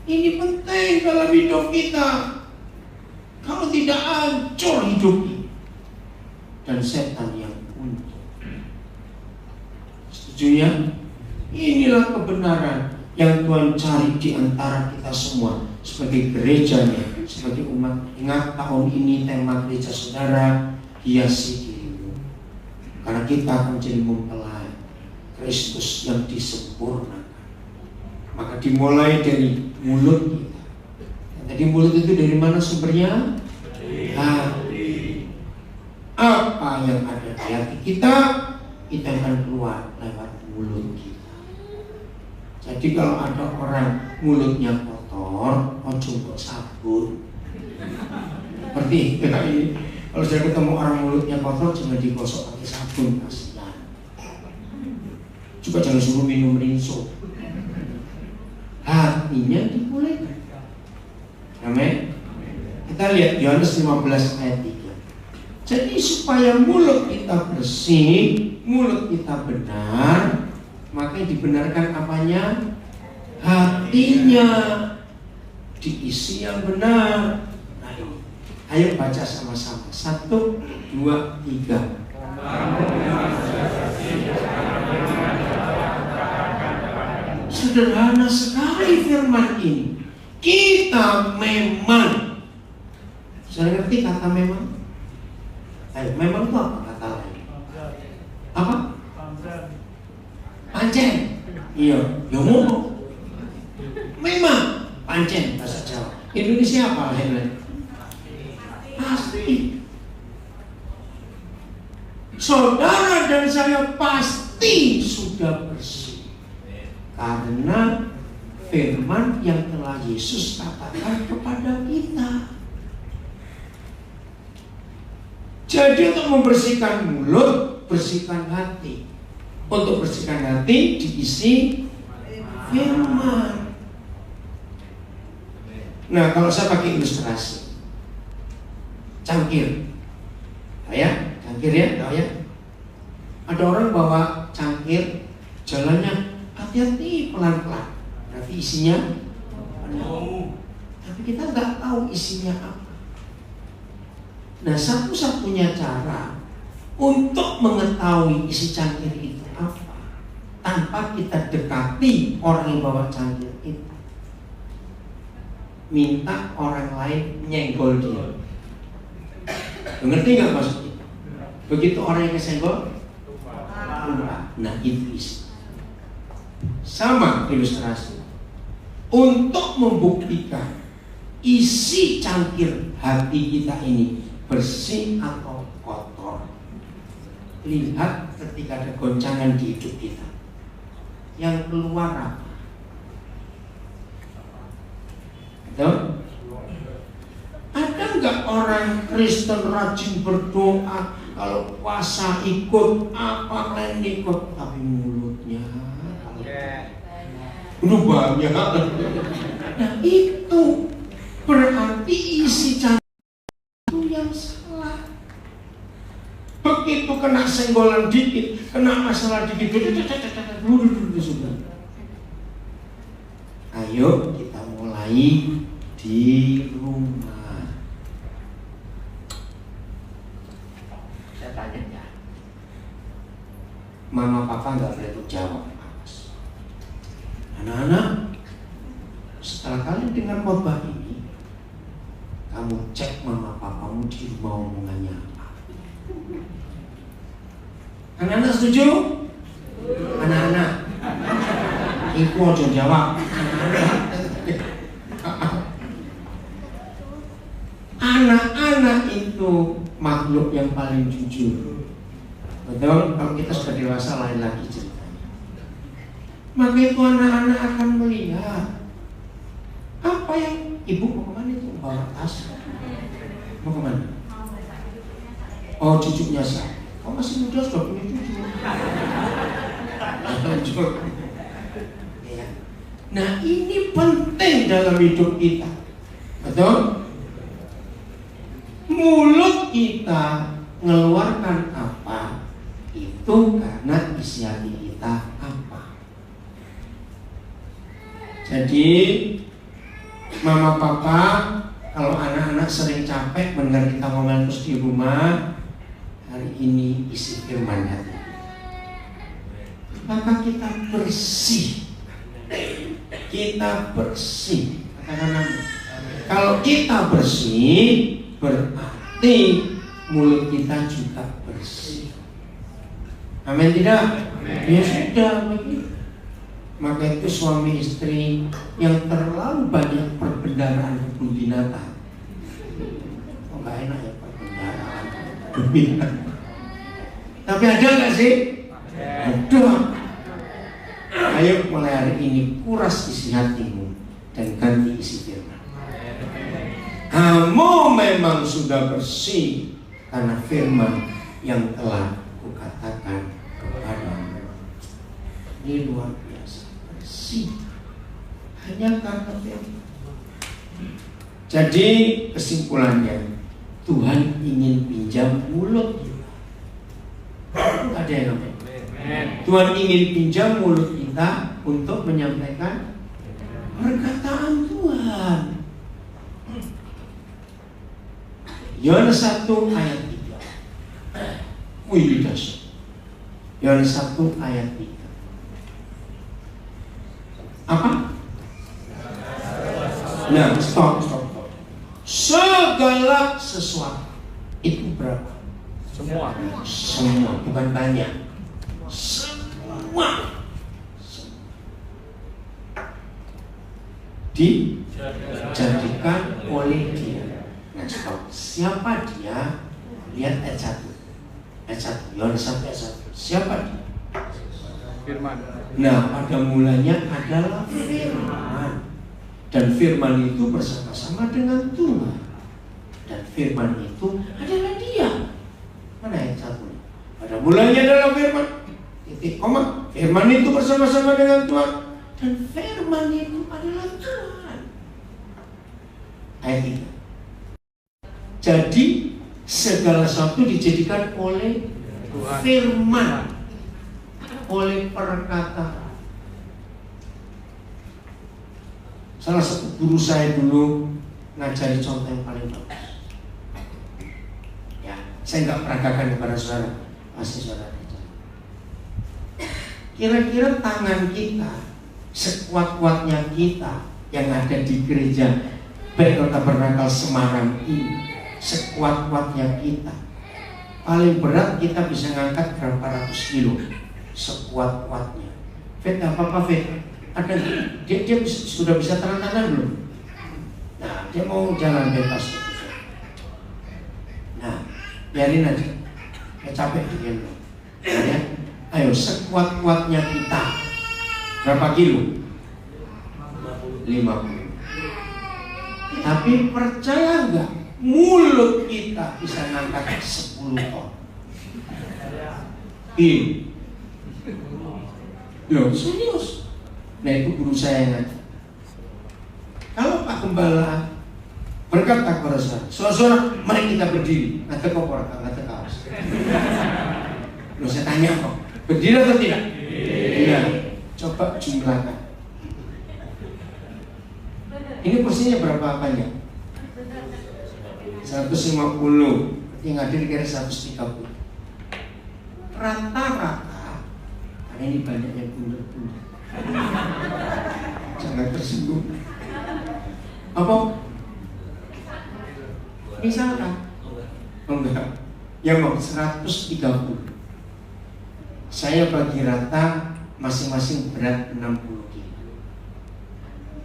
Ini penting dalam hidup kita. Kalau tidak, hancur hidup ini dan setan yang untuk. Setuju ya? Inilah kebenaran yang Tuhan cari di antara kita semua sebagai gerejanya, sebagai umat. Ingat, tahun ini tema gereja saudara, hiasi dirimu, karena kita akan jadi mempelai Kristus yang disempurnakan. Maka dimulai dari mulut kita. Jadi mulut itu dari mana sumbernya? Hati. Apa yang ada di hati kita, kita akan keluar lewat mulut kita. Jadi kalau ada orang mulutnya kotor, ojo kok sabun. Seperti ini. Kalau saya ketemu orang mulutnya kotor, jangan digosok pakai sabun, kasihan. Juga jangan suruh minum rinso. Hatinya dipulihkan. Amin. Kita lihat Yohanes 15 ayat 3. Jadi supaya mulut kita bersih, mulut kita benar, maka dibenarkan apanya? Hatinya diisi yang benar. Nah ini, ayo baca sama-sama. 1, 2, 3. Sederhana sekali firman ini. Kita memang. Sudah ngerti kata memang? Ayo, memang itu apa kata lain? Apa? Pancen. Iya, ya mau. Memang pancen bahasa Jawa. Indonesia apa lain? Pasti. Saudara dan saya pasti sudah bersih karena firman yang telah Yesus katakan kepada kita. Jadi untuk membersihkan mulut, bersihkan hati. Untuk bersihkan hati diisi firman. Nah, kalau saya pakai ilustrasi, cangkir, ya, cangkir ya, tahu ya? Ada orang bawa cangkir, jalannya hati-hati pelan-pelan. Berarti isinya penuh. Tapi kita nggak tahu isinya apa. Nah, satu-satunya cara untuk mengetahui isi cangkir itu apa, tanpa kita dekati orang yang bawa cangkir itu, minta orang lain nyenggol dia. Ngerti nggak maksudnya? Begitu orang yang kesenggol, nah itu isi. Sama ilustrasi. Untuk membuktikan isi cangkir hati kita ini bersih atau kotor, lihat ketika ada goncangan di hidup kita, yang keluar apa? Betul? Ada nggak orang Kristen rajin berdoa, kalau puasa ikut, apa lain ikut, tapi mulutnya udah banyak. Nah itu berarti isi cangkir itu yang salah. Begitu kena senggolan dikit, kena masalah dikit, sudah. Ayo kita mulai di rumah. Saya tanya ya, mama papa nggak boleh jawab. Anak-anak, setelah kalian dengar khotbah ini, kamu cek mama papamu di rumah omongannya apa. Anak-anak setuju? Anak-anak, iku ojo jawab. Anak-anak itu makhluk yang paling jujur. Betul? Kalau kita sudah dewasa lain lagi ceritanya. Maka itu anak-anak akan melihat apa yang ibu mau kemana itu, bawa tas. Mau kemana? Oh, cucunya saya. Oh, masih muda sudah punya cucu. Nah, ini penting dalam hidup kita. Betul? Mulut kita mengeluarkan apa, itu karena isi hati kita apa. Jadi mama papa, kalau anak-anak sering capek mendengar kita ngomel terus di rumah, hari ini isi firman hati, maka kita bersih. Kita bersih. Katakan amin. Kalau kita bersih, berarti mulut kita juga bersih. Amin tidak? Amin. Ya sudah begitu. Maka itu suami istri yang terlalu banyak perbendaharaan kebun binatang. Oh, gak enak ya perbendaharaan kebun binatang. Tapi ada nggak sih? Ada. Ayo mulai hari ini kuras isi hatimu dan ganti isi firman. Kamu memang sudah bersih karena firman yang telah kukatakan kepadamu. Ini luar biasa, bersih hanya karena firman. Jadi kesimpulannya, Tuhan ingin pinjam mulut kita. Ada yang namanya Tuhan ingin pinjam mulut kita untuk menyampaikan perkataan Tuhan. Yohanes 1 ayat 3. Wih, das. Yohanes 1 ayat 3. Apa? Nah, stop. Segala sesuatu itu berapa? Semua, bukan banyak. Semua dijadikan oleh Dia. Nah, stop. Siapa Dia? Lihat ayat 1. Ayat 1. Yohanes 1 ayat 1. Siapa Dia? Firman. Nah, pada mulanya adalah firman. Dan firman itu bersama-sama dengan Tuhan. Dan firman itu adalah Dia. Mana ayat 1? Pada mulanya adalah firman. Titik koma. Firman itu bersama-sama dengan Tuhan. Dan firman itu adalah Tuhan. Ayat 3. Jadi segala sesuatu dijadikan oleh Tuhan. Firman, oleh perkataan. Salah satu guru saya dulu ngajari contoh yang paling bagus. Ya, saya nggak peragakan kepada saudara, pasti saudara. Kira-kira tangan kita, sekuat-kuatnya kita yang ada di gereja Bethel Tabernakel Semarang ini, sekuat-kuatnya kita, paling berat kita bisa ngangkat berapa ratus kilo, sekuat-kuatnya. Fit, apa Fit? Ada dia sudah bisa tangan-tangan belum? Nah, dia mau jalan bebas. Nah, biarin aja. Dia capek dia loh. Ya. Ayo, sekuat-kuatnya kita berapa kilo? 50. Tapi percaya nggak, mulut kita bisa ngangkat 10 ton. Ini loh, serius. Nah, itu guru saya yang ngajar. Kalau Pak Gembala berkata kepada saudara, mari kita berdiri. Nanti kau kata kaos. Loh, saya tanya kok, berdiri atau tidak? Iya. Coba jumlahkan. Ini kursinya berapa banyak? 150. Yang hadir kira 130. Rata-rata, karena ini banyak yang bundar-bundar. Jangan tersinggung. Apa? Misalkan, enggak, yang mau 130. Saya bagi rata masing-masing berat 60 kilo.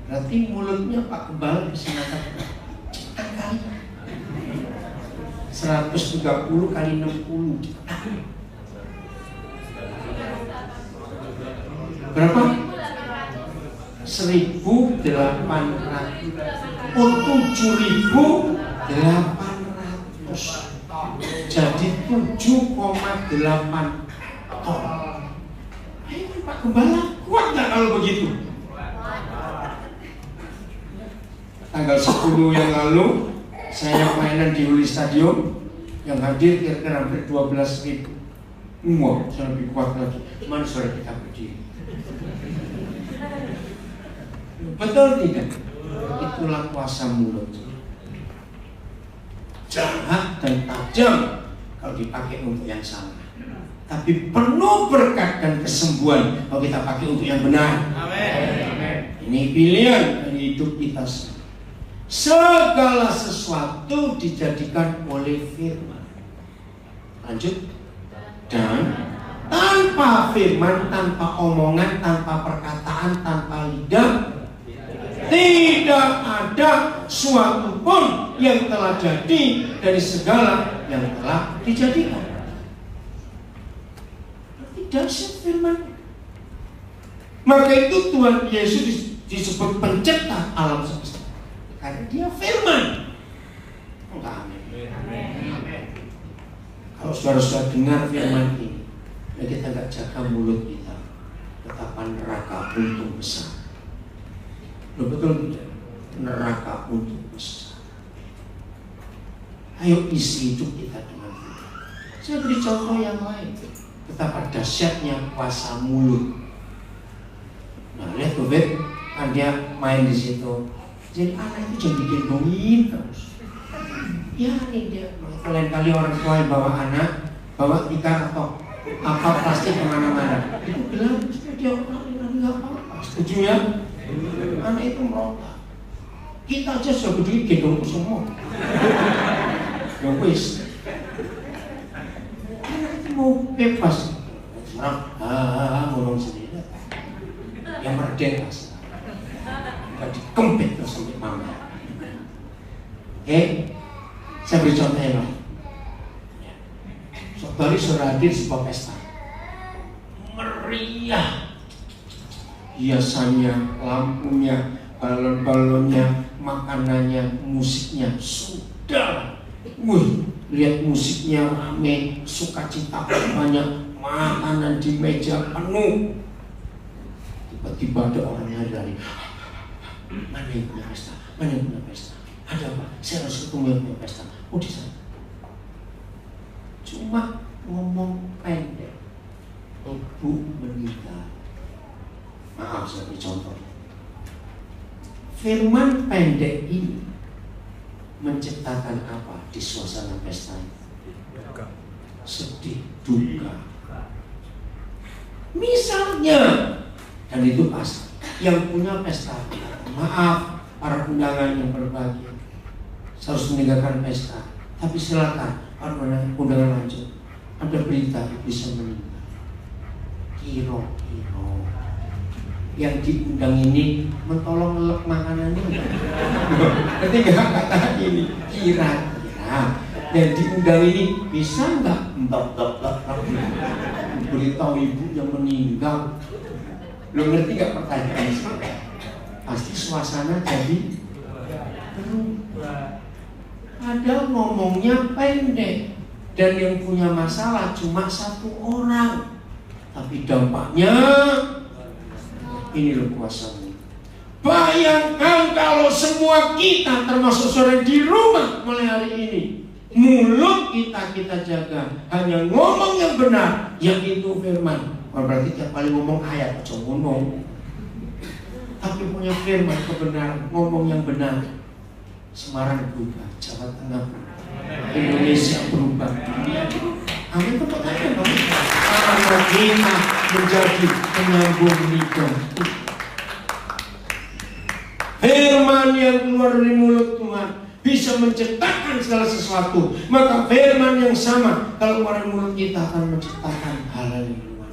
Berarti mulutnya Pak Kebal bisa ngangkat berapa? Cepetan kali. 130 kali 60. Berapa? 1.800. Oh, 7.800. Jadi 7,8 ton. Ayo Pak Gembala, kuat nggak kalau begitu? tanggal 10 yang lalu saya mainan di Uli Stadium, yang hadir kira-kira hampir 12.000. Wah, saya lebih kuat lagi. Mana suara kita berdiri? Betul tidak? Itulah kuasa mulut. Jahat dan tajam kalau dipakai untuk yang salah, tapi penuh berkat dan kesembuhan kalau kita pakai untuk yang benar. Amin. Ini pilihan dari hidup kita. Segala sesuatu dijadikan oleh firman. Lanjut. Dan tanpa firman, tanpa omongan, tanpa perkataan, tanpa lidah, tidak ada suatu pun yang telah jadi dari segala yang telah dijadikan. Dahsyat firman. Maka itu Tuhan Yesus disebut pencipta alam semesta, karena Dia firman. Enggak, amin. Kalau saudara-saudara dengar firman ini, dan kita enggak jaga mulut kita, betapa neraka untung besar. Betul tidak? Neraka untung besar. Ayo isi hidup kita dengan firman. Saya beri contoh yang lain. Betapa dahsyatnya kuasa mulut. Nah, lihat tuh, Beb, kan dia main di situ. Jadi anak itu jangan digendongin terus. Ya, ini dia. Lain kali orang tua yang bawa anak, bawa ikan atau apa plastik kemana-mana, itu bilang, dia nggak apa-apa. Setuju ya? Anak itu meronta. Kita aja sudah berdiri gendong semua. Ya wis. Mau bebas, sekarang ngomong sendiri, yang merdeka, nggak dikempit terus sampai mama. Oke, saya beri contoh yang lain. Saudari sudah hadir sebuah pesta, meriah, hiasannya, lampunya, balon-balonnya, makanannya, musiknya, sudah. Lihat musiknya rame, sukacita banyak, makanan di meja penuh. Tiba-tiba ada orang nyari, mana yang punya pesta? Mana yang punya pesta? Ada apa? Saya harus ketemu yang punya pesta. Oh, di sana. Cuma ngomong pendek, ibu meninggal. Maaf, saya beri contoh. Firman pendek ini menciptakan apa di suasana pesta? Sedih, duka. Misalnya, dan itu pasti yang punya pesta, maaf para undangan yang berbahagia, harus meninggalkan pesta. Tapi silakan para undangan lanjut. Ada berita bisa meninggal. Kiro-kiro yang diundang ini mentolong lelek makanannya enggak? Nanti enggak kata ini kira-kira yang diundang ini bisa enggak beritahu ibu yang meninggal? Lo ngerti enggak pertanyaan saya? Pasti suasana jadi berubah. Padahal ngomongnya pendek dan yang punya masalah cuma satu orang, tapi dampaknya ini loh kuasanya. Bayangkan kalau semua kita termasuk saudara di rumah mulai hari ini, mulut kita jaga, hanya ngomong yang benar, yang itu firman. Berarti tiap kali ngomong ayat aja ngomong, tapi punya firman kebenaran, ngomong yang benar. Semarang berubah, Jawa Tengah berubah, Indonesia berubah, dunia berubah. Amin, pertanyaan dong. Karena kita menjadi penyambung lidah. Firman yang keluar dari mulut Tuhan bisa menciptakan segala sesuatu. Maka firman yang sama kalau keluar dari mulut kita akan menciptakan hal-hal yang luar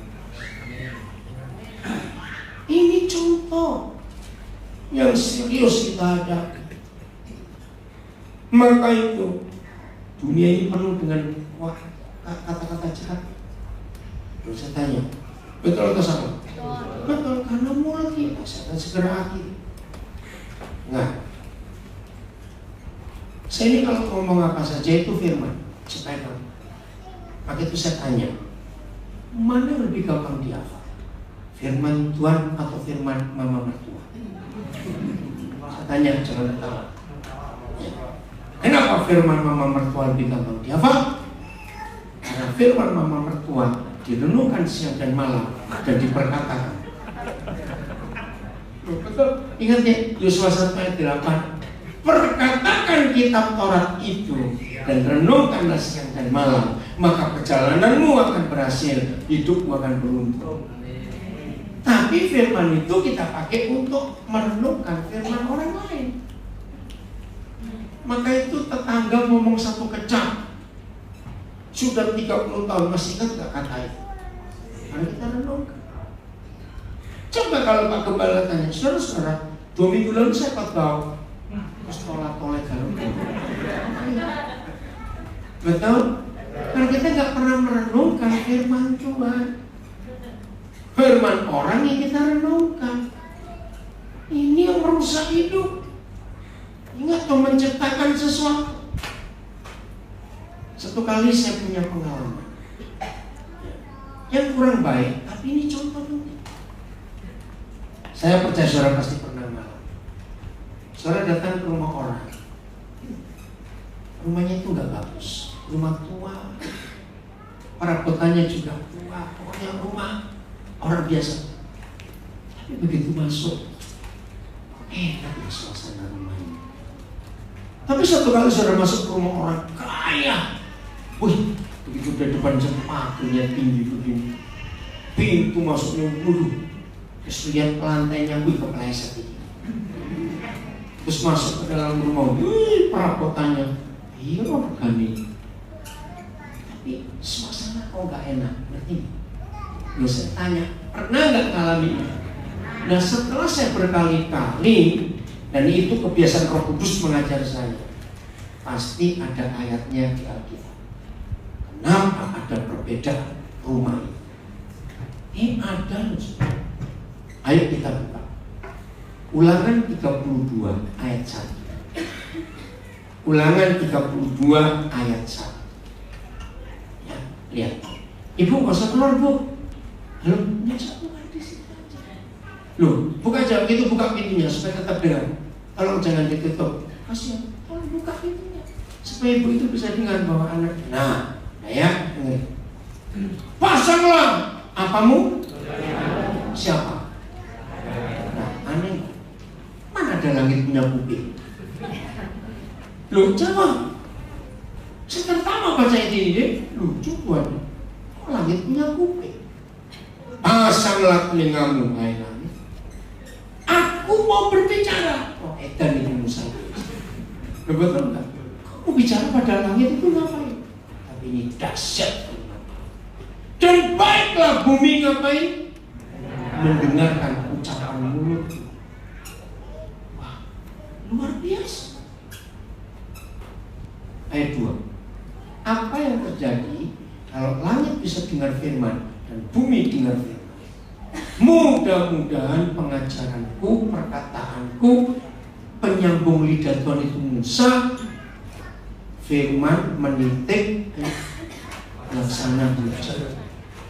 biasa. Ini contoh yang serius kita hadapi. Maka itu dunia ini penuh dengan kata-kata jahat. Terus saya tanya, betul atau salah? Betul, karena mulut kita akan segera akhir. Nah, saya ini kalau ngomong apa saja itu firman, supaya kamu. Maka itu saya tanya, mana yang lebih gampang dihafal? Firman Tuhan atau firman mama mertua? Saya tanya, jangan ketawa. Kenapa firman mama mertua lebih gampang dihafal? Karena firman mama mertua direnungkan siang dan malam dan diperkatakan. Betul. Ingat ya, Yosua 1 ayat 8. Perkatakan kitab Taurat itu dan renungkanlah siang dan malam, maka perjalananmu akan berhasil, hidupmu akan beruntung. Tapi firman itu kita pakai untuk merenungkan firman orang lain. Maka itu tetangga ngomong satu kecap, sudah 30 tahun masih ingat gak kata itu? Karena kita renungkan. Coba kalau Pak Gembala tanya, saudara-saudara, 2 minggu lalu saya khotbah tolak-tolak kalau betul? Karena kita nggak pernah merenungkan firman Tuhan. Firman orang yang kita renungkan. Ini yang merusak hidup. Ingat tuh, menciptakan sesuatu. Satu kali saya punya pengalaman yang kurang baik, tapi ini contoh penting. Saya percaya saudara pasti pernah ngalamin. Saudara datang ke rumah orang, rumahnya itu nggak bagus, rumah tua, perabotannya juga tua, pokoknya rumah orang biasa. Tapi begitu masuk, tapi suasana rumahnya. Tapi satu kali saudara masuk ke rumah orang kaya, begitu dari depan sepatunya tinggi begini, pintu masuknya terus lihat lantainya, kepleset ini. Terus masuk ke dalam rumah, perabotannya, organik. Tapi suasana kok nggak enak, berarti. Lalu saya tanya, pernah nggak ngalami ini? Nah setelah saya berkali-kali, dan itu kebiasaan Roh Kudus mengajar saya, pasti ada ayatnya di Alkitab. Kenapa ada perbedaan rumah ini? Ini ada loh. Ayo kita buka Ulangan 32 ayat 1. Ulangan 32 ayat 1. Ya, lihat. Ibu nggak usah keluar, Bu. Halo, nggak usah keluar di sini aja. Loh, buka aja gitu, buka pintunya supaya tetap dengar. Tolong jangan ditutup. Kasihan, tolong buka pintunya supaya ibu itu bisa dengar bahwa anak. Nah ya, dengar. Pasanglah apamu? Siapa? Nah, aneh. Mana ada langit punya kuping? Loh, jawab. Saya pertama baca ini, lucu buat. Kok langit punya kuping? Pasanglah telingamu, hai langit. Aku mau berbicara. Oh, edan ini Musa. Betul enggak? Kamu bicara pada langit itu ngapain? Tapi ini dahsyat. Dan baiklah bumi ngapain? Mendengarkan ucapan mulut. Wah, luar biasa. Ayat 2. Apa yang terjadi kalau langit bisa dengar firman dan bumi dengar firman? Mudah-mudahan pengajaranku, perkataanku, penyambung lidah Tuhan itu Musa, firman menitik laksana hujan.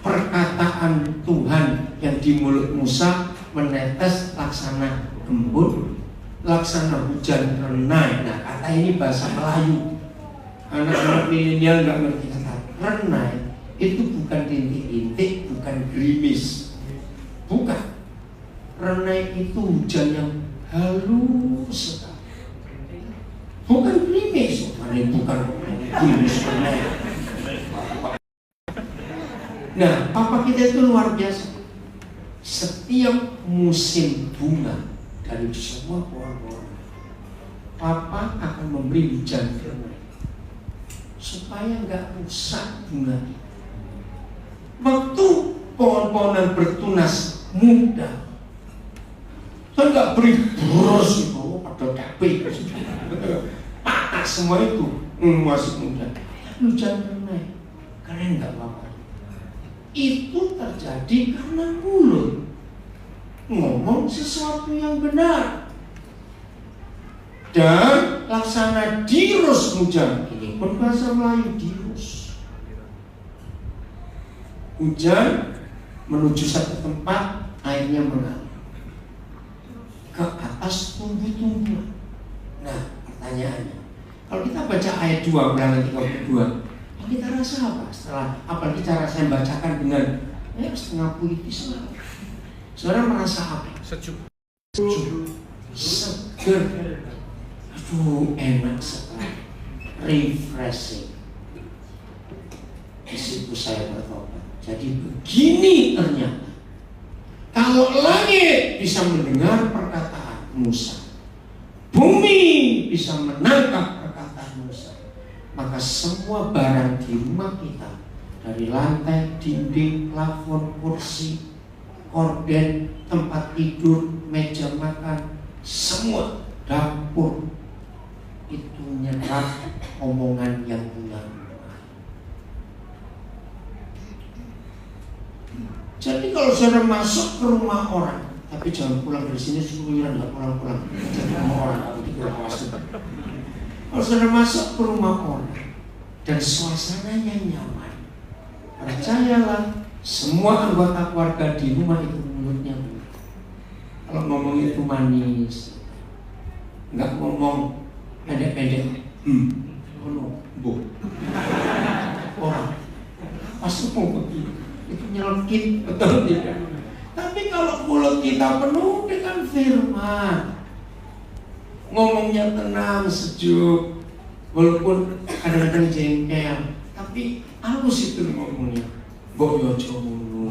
Perkataan Tuhan yang di mulut Musa menetes laksana embun, laksana hujan renai. Nah, kata ini bahasa Melayu. Anak-anak milenial nggak ngerti kata renai. Itu bukan rintik-rintik, bukan gerimis, bukan. Renai itu hujan yang halus sekali, bukan gerimis. Bukan gerimis renai. Nah, papa kita itu luar biasa. Setiap musim bunga dari semua pohon-pohon, papa akan memberi hujan firman supaya nggak rusak bunga. Waktu pohon-pohonan bertunas muda, saya nggak beri boros itu pada cabai, patah semua itu masih muda. Hujan renai, keren nggak papa? Itu terjadi karena mulut ngomong sesuatu yang benar. Dan laksana dirus hujan, ini pun bahasa Melayu dirus. Hujan menuju satu tempat, airnya mengalir ke atas tumbuh-tumbuhan. Nah, pertanyaannya, Kalau kita baca ayat 2 Ulangan 32, kita rasa apa? Setelah apalagi cara saya bacakan dengan setengah puitis lah. Saudara merasa apa? Sejuk. Seger. Aduh, enak sekali. Refreshing. Di situ saya bertobat. Jadi begini ternyata. Kalau langit bisa mendengar perkataan Musa, bumi bisa menangkap perkataan Musa, maka semua barang di rumah kita, dari lantai, dinding, plafon, kursi, korden, tempat tidur, meja makan, semua dapur itu nyerap omongan yang punya rumah. Jadi kalau saudara masuk ke rumah orang, tapi jangan pulang dari sini sebelumnya nggak pulang-pulang ke rumah orang, kalau saudara masuk ke rumah orang dan suasananya nyaman, percayalah semua anggota keluarga di rumah itu mulutnya. Kalau ngomong itu manis, nggak ngomong pendek-pendek. Orang pasti mau begini, itu nyelkit, betul tidak? Tapi kalau mulut kita penuh dengan firman, ngomongnya tenang, sejuk, walaupun kadang-kadang jengkel, tapi halus itu ngomongnya. Mbok yo aja ngono.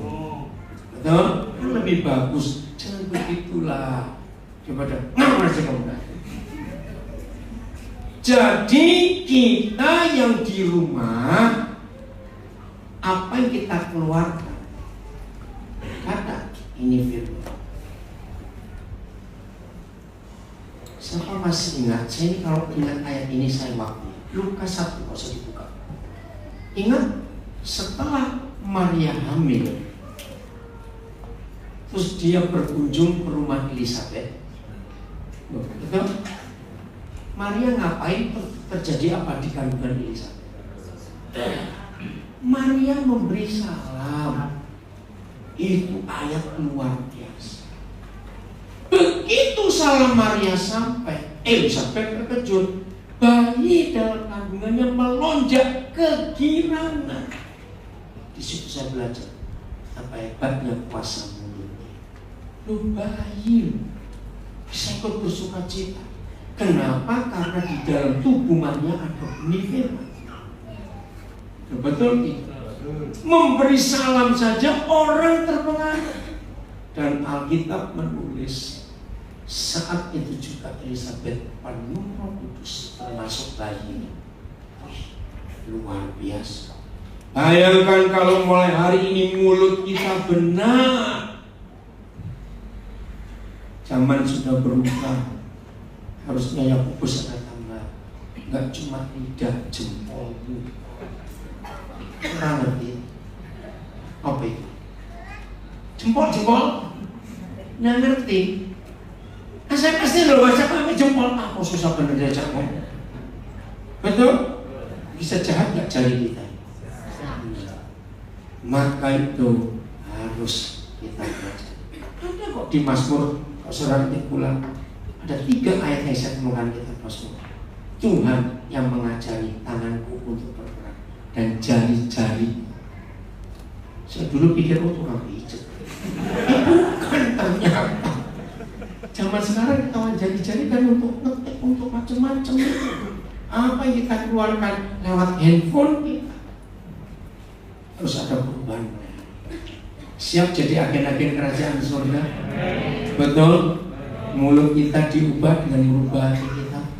Betul? Kan lebih bagus. Jangan begitulah. Coba dah. Ngomong aja kamu dah. Jadi kita yang di rumah, apa yang kita keluarkan? Kata ini firman. Siapa masih ingat? Saya ini kalau ingat ayat ini saya waktu. Lukas 1, nggak usah dibuka. Ingat setelah Maria hamil, terus dia berkunjung ke rumah Elisabeth. Betul? Maria ngapain? Terjadi apa di kandungan Elisabeth? Maria memberi salam. Itu ayat luar biasa. Begitu salam Maria sampai, Elisabeth terkejut. Bayi dalam kandungannya melonjak kegirangan. Di situ saya belajar apa hebatnya kuasa mulutnya. Lu bayi bisa ikut bersuka cita. Kenapa? Karena di dalam tubuh Maria ada benih firman. Betul tidak? Memberi salam saja orang terpengaruh. Dan Alkitab menulis saat itu juga Elisabeth penuh Roh Kudus, termasuk bayinya. Luar biasa. Bayangkan kalau mulai hari ini mulut kita benar. Zaman sudah berubah. Harusnya Yakobus ada tambah. Enggak cuma lidah, jempol. Kurang ngerti. Apa itu? Jempol. Nggak ngerti. Saya pasti loh baca pakai jempol. Aku susah bener diajak ngomong. Betul? Bisa jahat nggak jari kita? Maka itu harus kita baca. Ada kok di Mazmur, kalau saudara ketik pulang, ada 3 ayat yang saya temukan kita Mazmur. Tuhan yang mengajari tanganku untuk bergerak dan jari-jari. Saya dulu pikir tukang pijat. Bukan ternyata. Zaman sekarang kita jari-jari kan untuk ngetik, untuk macam-macam itu. Apa yang kita keluarkan lewat handphone kita. Terus ada perubahan. Siap jadi agen-agen kerajaan surga? Betul? Mulut kita diubah dengan merubah hati kita.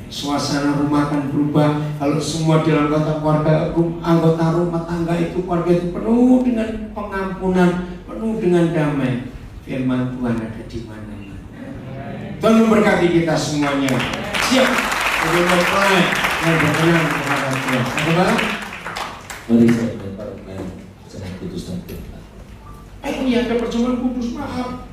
Suasana rumah akan berubah. Kalau semua di anggota keluarga, anggota rumah tangga itu, keluarga itu penuh dengan pengampunan, penuh dengan damai. Firman Tuhan ada di mana-mana. Tuhan memberkati kita semuanya. Siap untuk memulai dan berkenan kepada Tuhan. Apa? Mari saya dan para pemain Perjamuan Kudus dan Firman. Iya, ada perjamuan kudus, maaf.